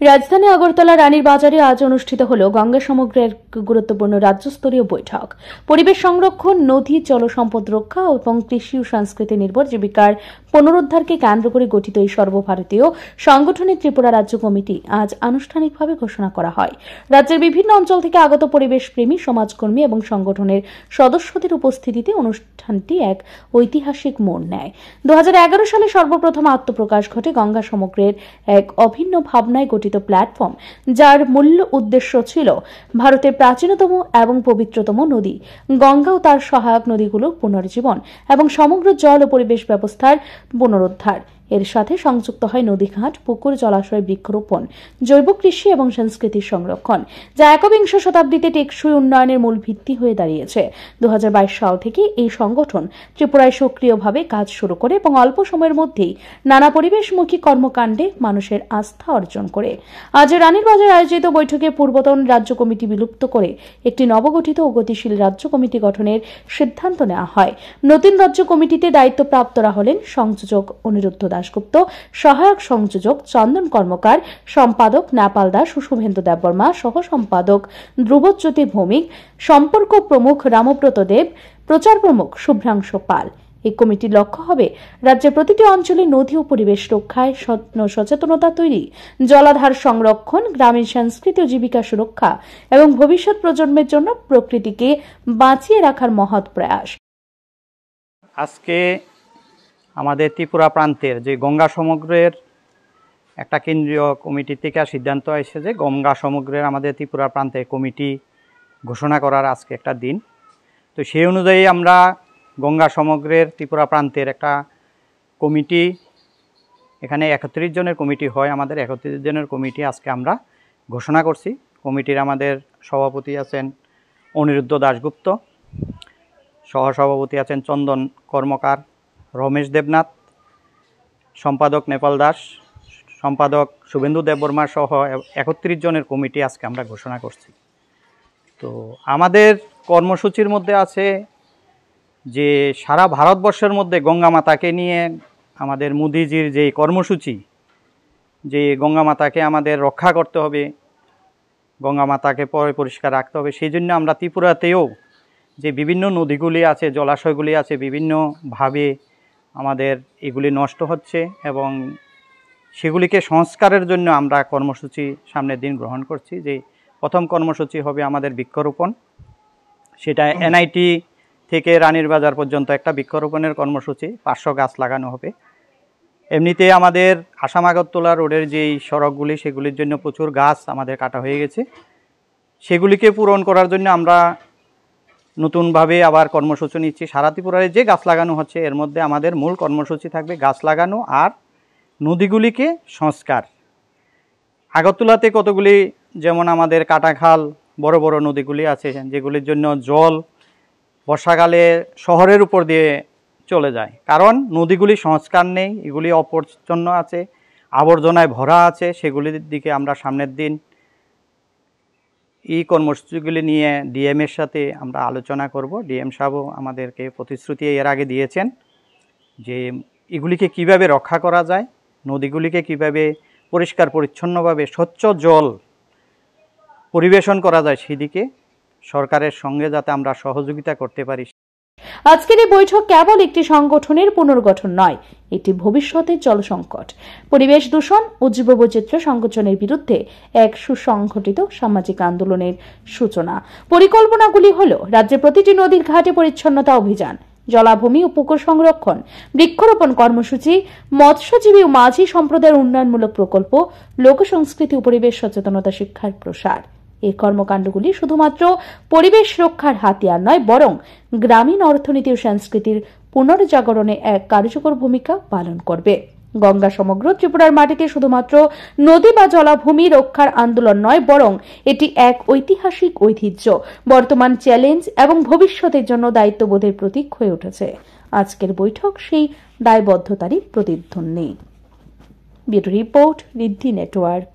রাজধানী আগরতলা রানীর বাজারে আজ অনুষ্ঠিত হল গঙ্গা সমগ্রের গুরুত্বপূর্ণ রাজ্যস্তরীয় বৈঠক। পরিবেশ সংরক্ষণ, নদী জলসম্পদ রক্ষা এবং কৃষি ও সংস্কৃতি নির্ভর জীবিকার পুনরুদ্ধারকে কেন্দ্র করে গঠিত এই সর্বভারতীয় সংগঠনের ত্রিপুরা রাজ্য কমিটি আজ আনুষ্ঠানিকভাবে ঘোষণা করা হয়। রাজ্যের বিভিন্ন অঞ্চল থেকে আগত পরিবেশপ্রেমী, সমাজকর্মী এবং সংগঠনের সদস্যদের উপস্থিতিতে অনুষ্ঠানটি এক ঐতিহাসিক মোড় নেয়। 2011 সালে সর্বপ্রথম আত্মপ্রকাশ ঘটে গঙ্গা সমগ্রের এক অভিন্ন ভাবনায় গঠিত প্ল্যাটফর্ম, যার মূল উদ্দেশ্য ছিল ভারতের প্রাচীনতম এবং পবিত্রতম নদী গঙ্গা ও তার সহায়ক নদীগুলোর পুনর্জীবন এবং সমগ্র জল ও পরিবেশ ব্যবস্থার পুনরুদ্ধার। এর সাথে সংযুক্ত হয় নদীঘাট, পুকুর, জলাশয়, বৃক্ষরোপণ, জৈব কৃষি এবং সংস্কৃতির সংরক্ষণ, যা একবিংশ শতাব্দীতে টেকসই উন্নয়নের মূল ভিত্তি হয়ে দাঁড়িয়েছে। 2022 সাল থেকে এই সংগঠন ত্রিপুরায় সক্রিয়ভাবে কাজ শুরু করে এবং অল্প সময়ের মধ্যেই নানা পরিবেশমুখী কর্মকাণ্ডে মানুষের আস্থা অর্জন করে। আজ রানীর বাজারে আয়োজিত বৈঠকে পূর্বতন রাজ্য কমিটি বিলুপ্ত করে একটি নবগঠিত ও গতিশীল রাজ্য কমিটি গঠনের সিদ্ধান্ত নেওয়া হয়। নতুন রাজ্য কমিটিতে দায়িত্বপ্রাপ্তরা হলেন সংযোজক অনিরুদ্ধ দাশগুপ্ত, সহায়ক সংযোজক চন্দন কর্মকার, সম্পাদক নেপাল দাস, শুভেন্দু দেববর্মা, সহ সম্পাদক ধ্রুবজ্যোতি ভৌমিক, সম্পর্ক প্রমুখ রামব্রত দেব, প্রচার প্রমুখ শুভ্রাংশু পাল। এই কমিটির লক্ষ্য হবে রাজ্যের প্রতিটি অঞ্চলে নদী ও পরিবেশ রক্ষায় সচেতনতা তৈরি, জলাধার সংরক্ষণ, গ্রামীণ সংস্কৃতি ও জীবিকা সুরক্ষা এবং ভবিষ্যৎ প্রজন্মের জন্য প্রকৃতিকে বাঁচিয়ে রাখার মহৎ প্রয়াস। আজকে আমাদের ত্রিপুরা প্রান্তের যে গঙ্গা সমগ্রের একটা কেন্দ্রীয় কমিটি থেকে সিদ্ধান্ত আসছে যে গঙ্গা সমগ্রের আমাদের ত্রিপুরা প্রান্তের কমিটি ঘোষণা করার আজকে একটা দিন। তো সেই অনুযায়ী আমরা গঙ্গা সমগ্রের ত্রিপুরা প্রান্তের একটা কমিটি, এখানে 31 জনের কমিটি হয়, আমাদের 31 জনের কমিটি আজকে আমরা ঘোষণা করছি। কমিটির আমাদের সভাপতি আছেন অনিরুদ্ধ দাশগুপ্ত, সহসভাপতি আছেন চন্দন কর্মকার, রমেশ দেবনাথ, সম্পাদক নেপাল দাস, সম্পাদক শুভেন্দু দেববর্মা সহ 31 জনের কমিটি আজকে আমরা ঘোষণা করছি। তো আমাদের কর্মসূচির মধ্যে আছে যে সারা ভারতবর্ষের মধ্যে গঙ্গা মাতাকে নিয়ে আমাদের মোদিজির যে কর্মসূচি, যে গঙ্গা মাতাকে আমাদের রক্ষা করতে হবে, গঙ্গা মাতাকে পরিষ্কার রাখতে হবে, সেই জন্য আমরা ত্রিপুরাতেও যে বিভিন্ন নদীগুলি আছে, জলাশয়গুলি আছে, বিভিন্নভাবে আমাদের এগুলি নষ্ট হচ্ছে এবং সেগুলিকে সংস্কারের জন্য আমরা কর্মসূচি সামনের দিন গ্রহণ করছি। যে প্রথম কর্মসূচি হবে আমাদের বৃক্ষরোপণ, সেটা এনআইটি থেকে রানীর বাজার পর্যন্ত একটা বৃক্ষরোপণের কর্মসূচি, 500 গাছ লাগানো হবে। এমনিতে আমাদের আসাম আগরতলা রোডের যেই সড়কগুলি, সেগুলির জন্য প্রচুর গাছ আমাদের কাটা হয়ে গেছে, সেগুলিকে পূরণ করার জন্য আমরা নতুনভাবে আবার কর্মসূচি নিচ্ছি। সারা ত্রিপুরায় যে গাছ লাগানো হচ্ছে, এর মধ্যে আমাদের মূল কর্মসূচি থাকবে গাছ লাগানো আর নদীগুলিকে সংস্কার। আগরতলাতে কতগুলি, যেমন আমাদের কাটাখাল, বড় বড় নদীগুলি আছে, যেগুলির জন্য জল বর্ষাকালে শহরের উপর দিয়ে চলে যায়, কারণ নদীগুলি সংস্কার নেই, এগুলি অপরিচ্ছন্ন আছে, আবর্জনায় ভরা আছে। সেগুলির দিকে আমরা সামনের দিন এই কর্মসূচিগুলি নিয়ে ডিএমের সাথে আমরা আলোচনা করব। ডিএম সাহেবও আমাদেরকে প্রতিশ্রুতি এর আগে দিয়েছেন যে এগুলিকে কিভাবে রক্ষা করা যায়, নদীগুলিকে কিভাবে পরিষ্কার পরিচ্ছন্নভাবে স্বচ্ছ জল পরিবেশন করা যায়, সেদিকে সরকারের সঙ্গে যাতে আমরা সহযোগিতা করতে পারি। আজকের এই বৈঠক কেবল একটি সংগঠনের পুনর্গঠন নয়, এটি ভবিষ্যতের জল সংকট, পরিবেশ দূষণ ও জীববৈচিত্র্য সংকোচনের বিরুদ্ধে এক সুসংগঠিত সামাজিক আন্দোলনের সূচনা। পরিকল্পনাগুলি হল রাজ্যের প্রতিটি নদীর ঘাটে পরিচ্ছন্নতা অভিযান, জলাভূমি ও পুকুর সংরক্ষণ, বৃক্ষরোপণ কর্মসূচি, মৎস্যজীবী ও মাঝি সম্প্রদায়ের উন্নয়নমূলক প্রকল্প, লোকসংস্কৃতি ও পরিবেশ সচেতনতা শিক্ষার প্রসার। এই কর্মকাণ্ডগুলি শুধুমাত্র পরিবেশ রক্ষার হাতিয়ার নয়, বরং গ্রামীণ অর্থনীতি ও সংস্কৃতির পুনর্জাগরণে এক কার্যকর ভূমিকা পালন করবে। গঙ্গা সমগ্র ত্রিপুরার মাটিতে শুধুমাত্র নদী বা জলাভূমি রক্ষার আন্দোলন নয়, বরং এটি এক ঐতিহাসিক ঐতিহ্য, বর্তমান চ্যালেঞ্জ এবং ভবিষ্যতের জন্য দায়িত্ববোধের প্রতীক হয়ে উঠেছে। আজকের বৈঠক সেই দায়বদ্ধতারই প্রতিধ্বনি। ব্যুরো রিপোর্ট, ঋদ্ধি নেটওয়ার্ক।